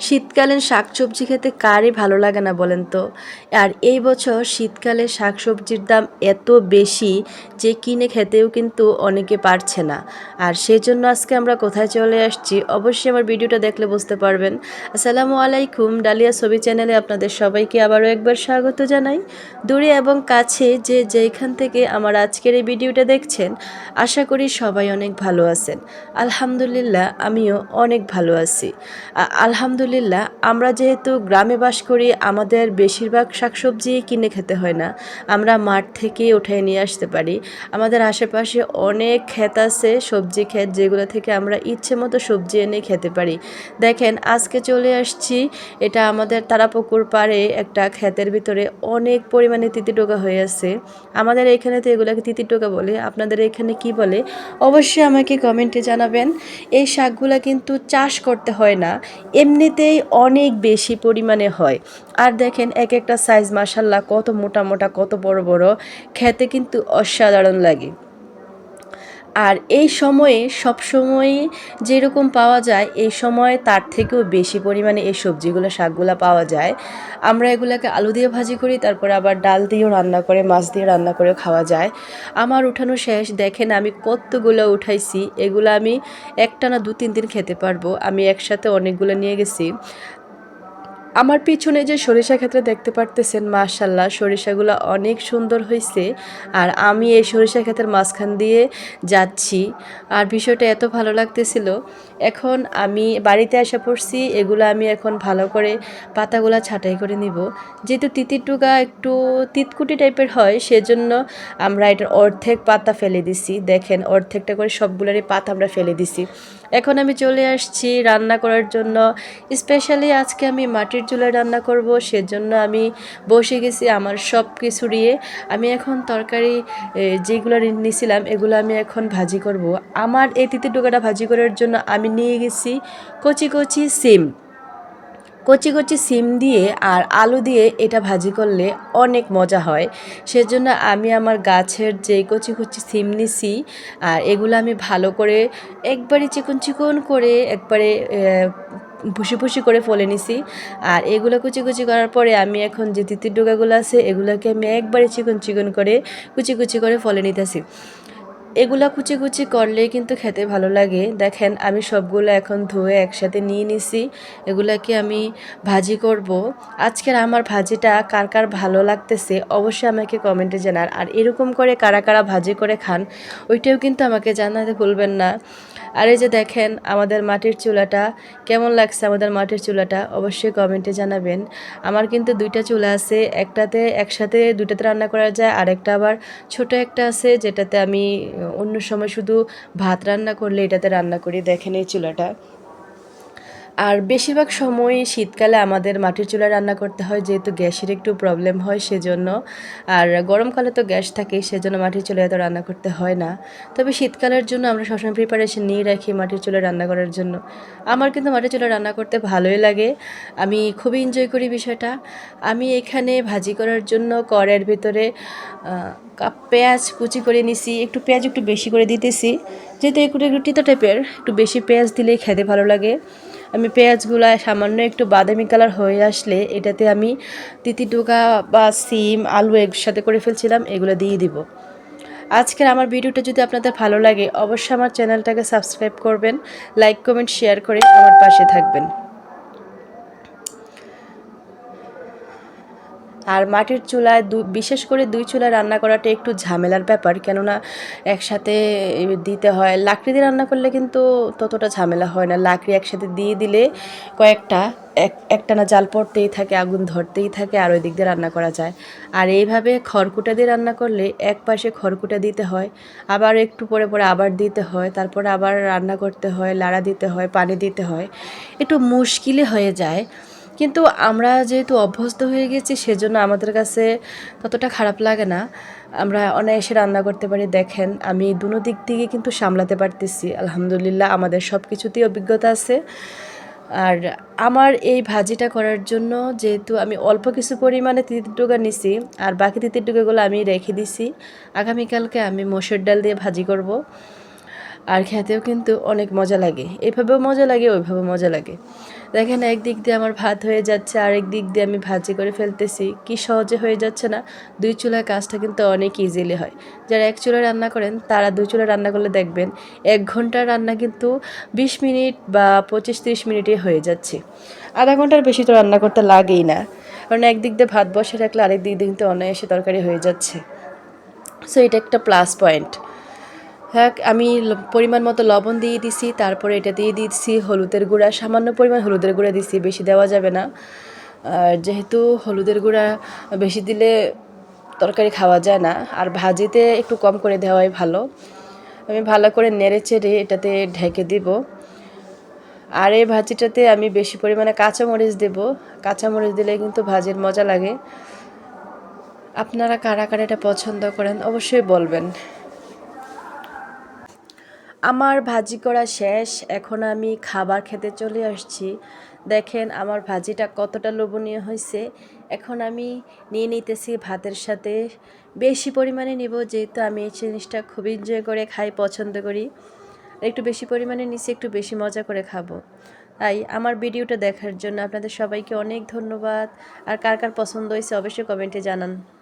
শীতকালীন শাকসবজি খেতে কারই ভালো লাগে না বলেন তো। আর এই বছর শীতকালে শাকসবজির দাম এত বেশি যে কিনে খেতেও কিন্তু অনেকে পারছে না। আর সেজন্য আজকে আমরা কোথায় চলে আসছি অবশ্যই আমার ভিডিওটা দেখলে বুঝতে পারবেন। আসসালামু আলাইকুম, ডালিয়া ছবি চ্যানেলে আপনাদের সবাইকে আবারও একবার স্বাগত জানাই। দূরে এবং কাছে যে যেখান থেকে আমার আজকের এই ভিডিওটা দেখছেন, আশা করি সবাই অনেক ভালো আছেন। আলহামদুলিল্লাহ আমিও অনেক ভালো আছি। আলহামদুলিল্লাহ আমরা যেহেতু গ্রামে বাস করি, আমাদের বেশিরভাগ শাকসবজি কিনে খেতে হয় না, আমরা মাঠ থেকে উঠায় নিয়ে আসতে পারি। আমাদের আশেপাশে অনেক ক্ষেত আছে, সবজি ক্ষেত, যেগুলো থেকে আমরা ইচ্ছে মতো সবজি এনে খেতে পারি। দেখেন আজকে চলে আসছি, এটা আমাদের তারাপুকুর পাড়ে একটা ক্ষেতের ভিতরে অনেক পরিমাণে তিতি টোকা হয়ে আছে। আমাদের এখানে তো এগুলোকে তিতি টোকা বলে, আপনাদের এখানে কি বলে অবশ্যই আমাকে কমেন্টে জানাবেন। এই শাকগুলা কিন্তু চাষ করতে হয় না, এমনিতেই অনেক বেশি পরিমাণে হয়। আর দেখেন এক একটা সাইজ মাশাল্লাহ কত মোটা মোটা, কত বড় বড়, খেতে কিন্তু অসাধারণ লাগে। আর এই সময়ে সবসময়ই যেরকম পাওয়া যায়, এই সময় তার থেকেও বেশি পরিমাণে এই সবজিগুলো, শাকগুলো পাওয়া যায়। আমরা এগুলোকে আলু দিয়ে ভাজি করি, তারপরে আবার ডাল দিয়েও রান্না করে, মাছ দিয়ে রান্না করে খাওয়া যায়। আমার উঠানো শেষ, দেখেন আমি কতগুলো উঠাইছি। এগুলো আমি একটানা 2-3 দিন খেতে পারবো। আমি একসাথে অনেকগুলো নিয়ে গেছি। আমার পিছনে যে সরিষা ক্ষেত্রে দেখতে পারতেছেন, মাশাল্লাহ সরিষাগুলো অনেক সুন্দর হয়েছে। আর আমি এই সরিষা ক্ষেতের মাঝখান দিয়ে যাচ্ছি, আর বিষয়টা এত ভালো লাগতেছিল। এখন আমি বাড়িতে এসে পড়ছি, এগুলো আমি এখন ভালো করে পাতাগুলো ছাঁটাই করে নিব। যেহেতু তিতির টুকা একটু তিতকুটি টাইপের হয়, সেজন্য আমরা এটার অর্ধেক পাতা ফেলে দিছি। দেখেন অর্ধেকটা করে সবগুলোরই পাতা আমরা ফেলে দিছি। এখন আমি চলে আসছি রান্না করার জন্য। স্পেশালি আজকে আমি মাটির চুলায় রান্না করব, সেজন্য আমি বসে গেছি আমার সব কিছু নিয়ে। আমি এখন তরকারি যেগুলো নিয়েছিলাম এগুলো আমি এখন ভাজি করব। আমার এই তিতির ডোকাটা ভাজি করার জন্য আমি নিয়ে গেছি কচি কচি সিম। কচি কচি সিম দিয়ে আর আলু দিয়ে এটা ভাজি করলে অনেক মজা হয়। সেজন্য আমি আমার গাছের যে কচি কচি সিম নিছি, আর এগুলো আমি ভালো করে একবারে চিকন চিকন করে, একবারে ভুসি ভুসি করে ফলে নিছি। আর এগুলো কুচি কুচি করার পরে আমি এখন যে তিতির ডোকাগুলো আছে এগুলোকে আমি একবারে চিকন চিকন করে কুচি কুচি করে ফলে নিতেছি। এগুলা কুচি কুচি করলে কিন্তু খেতে ভালো লাগে। দেখেন আমি সবগুলো এখন ধুয়ে একসাথে নিয়ে নিছি, এগুলাকে আমি ভাজি করব। আজকের আমার ভাজিটা কার কার ভালো লাগতেছে অবশ্যই আমাকে কমেন্টে জানান। আর এরকম করে কারা কারা ভাজি করে খান ওইটাও কিন্তু আমাকে জানাতে ভুলবেন না। আর এই যে দেখেন আমাদের মাটির চুলাটা কেমন লাগছে, আমাদের মাটির চুলাটা অবশ্যই কমেন্টে জানাবেন। আমার কিন্তু 2টা চুলা আছে, একটাতে একসাথে 2টাতে রান্না করা যায়, আর একটা আবার ছোট একটা আছে যেটাতে আমি অন্য সময় শুধু ভাত রান্না করলে এটাতে রান্না করি। দেখেন এই চুলাটা। আর বেশিরভাগ সময় শীতকালে আমাদের মাটির চুলায় রান্না করতে হয়, যেহেতু গ্যাসের একটু প্রবলেম হয় সেজন্য। আর গরমকালে তো গ্যাস থাকে, সেজন্য মাটির চুলায় এত রান্না করতে হয় না। তবে শীতকালের জন্য আমরা সবসময় প্রিপারেশন নিয়ে রাখি মাটির চুলায় রান্না করার জন্য। আমার কিন্তু মাটির চুলায় রান্না করতে ভালোই লাগে, আমি খুবই এনজয় করি বিষয়টা। আমি এখানে ভাজি করার জন্য কড়াইয়ের ভিতরে পেঁয়াজ কুচি করে নিছি, একটু পেঁয়াজ একটু বেশি করে দিতেছি, যেহেতু একটু একটু তিতা টাইপের, একটু বেশি পেঁয়াজ দিলেই খেতে ভালো লাগে। আমি পেঁয়াজগুলা সামান্য একটু বাদামি কালার হয়ে আসলে এটাতে আমি তিতির ডোকা বা সিম আলু একসাথে করে ফেলছিলাম, এগুলো দিয়ে দিব। আজকের আমার ভিডিওটা যদি আপনাদের ভালো লাগে অবশ্যই আমার চ্যানেলটাকে সাবস্ক্রাইব করবেন, লাইক কমেন্ট শেয়ার করে আমার পাশে থাকবেন। আর মাটির চুলায় বিশেষ করে 2 চুলায় রান্না করাটা একটু ঝামেলার ব্যাপার, কেননা একসাথে দিতে হয়। লাকড়ি দিয়ে রান্না করলে কিন্তু ততটা ঝামেলা হয় না, লাকড়ি একসাথে দিয়ে দিলে কয়েকটা একটানা জাল পড়তেই থাকে, আগুন ধরতেই থাকে, আর ওই দিক দিয়ে রান্না করা যায়। আর এইভাবে খড়কুটা দিয়ে রান্না করলে এক পাশে খড়কুটা দিতে হয়, আবার একটু পরে পরে আবার দিতে হয়, তারপরে আবার রান্না করতে হয়, লাড়া দিতে হয়, পানি দিতে হয়, একটু মুশকিলই হয়ে যায়। কিন্তু আমরা যেহেতু অভ্যস্ত হয়ে গেছি সেজন্য আমাদের কাছে ততটা খারাপ লাগে না, আমরা অনায়াসে রান্না করতে পারি। দেখেন আমি দুনো দিক থেকে কিন্তু সামলাতে পারতেছি, আলহামদুলিল্লাহ আমাদের সব কিছুতেই অভিজ্ঞতা আছে। আর আমার এই ভাজিটা করার জন্য যেহেতু আমি অল্প কিছু পরিমাণে তিতির ডোকা নিছি, আর বাকি তিতির ডোকাগুলো আমি রেখে দিছি, আগামীকালকে আমি মসুর ডাল দিয়ে ভাজি করব। আর খেতেও কিন্তু অনেক মজা লাগে, এইভাবেও মজা লাগে, ওইভাবেও মজা লাগে। দেখেন একদিক দিয়ে আমার ভাত হয়ে যাচ্ছে, আরেক দিক দিয়ে আমি ভাজি করে ফেলতেছি। কি সহজে হয়ে যাচ্ছে না? ২ চুলার কাজটা কিন্তু অনেক ইজিলি হয়। যারা ১ চুলায় রান্না করেন তারা ২ চুলায় রান্না করলে দেখবেন ১ ঘন্টার রান্না কিন্তু ২০ মিনিট বা ২৫-৩০ মিনিটে হয়ে যাচ্ছে। আধা ঘন্টার বেশি তো রান্না করতে লাগেই না। কারণ একদিক দিয়ে ভাত বসিয়ে রাখলে আরেক দিক দিয়ে কিন্তু অনায়াসে তরকারি হয়ে যাচ্ছে। সো এটা একটা প্লাস পয়েন্ট। হ্যাঁ, আমি পরিমাণ মতো লবণ দিয়ে দিছি, তারপরে এটা দিয়ে দিচ্ছি হলুদের গুঁড়া, সামান্য পরিমাণ হলুদের গুঁড়া দিছি, বেশি দেওয়া যাবে না। আর যেহেতু হলুদের গুঁড়া বেশি দিলে তরকারি খাওয়া যায় না, আর ভাজিতে একটু কম করে দেওয়াই ভালো। আমি ভালো করে নেড়ে চেড়ে এটাতে ঢেকে দিব। আর এই ভাজিটাতে আমি বেশি পরিমাণে কাঁচামরিচ দেব। কাঁচামরিচ দিলে কিন্তু ভাজির মজা লাগে। আপনারা কারা কারা এটা পছন্দ করেন অবশ্যই বলবেন। আমার ভাজি করা শেষ, এখন আমি খাবার খেতে চলে আসছি। দেখেন আমার ভাজিটা কতটা লোভনীয় হয়েছে। এখন আমি নিয়ে নিতেছি ভাতের সাথে, বেশি পরিমাণে নিব যেহেতু আমি এই জিনিসটা খুব এনজয় করে খাই, পছন্দ করি। একটু বেশি পরিমাণে নিচে একটু বেশি মজা করে খাবো। তাই আমার ভিডিওটা দেখার জন্য আপনাদের সবাইকে অনেক ধন্যবাদ। আর কার কার পছন্দ হয়েছে অবশ্যই কমেন্টে জানান।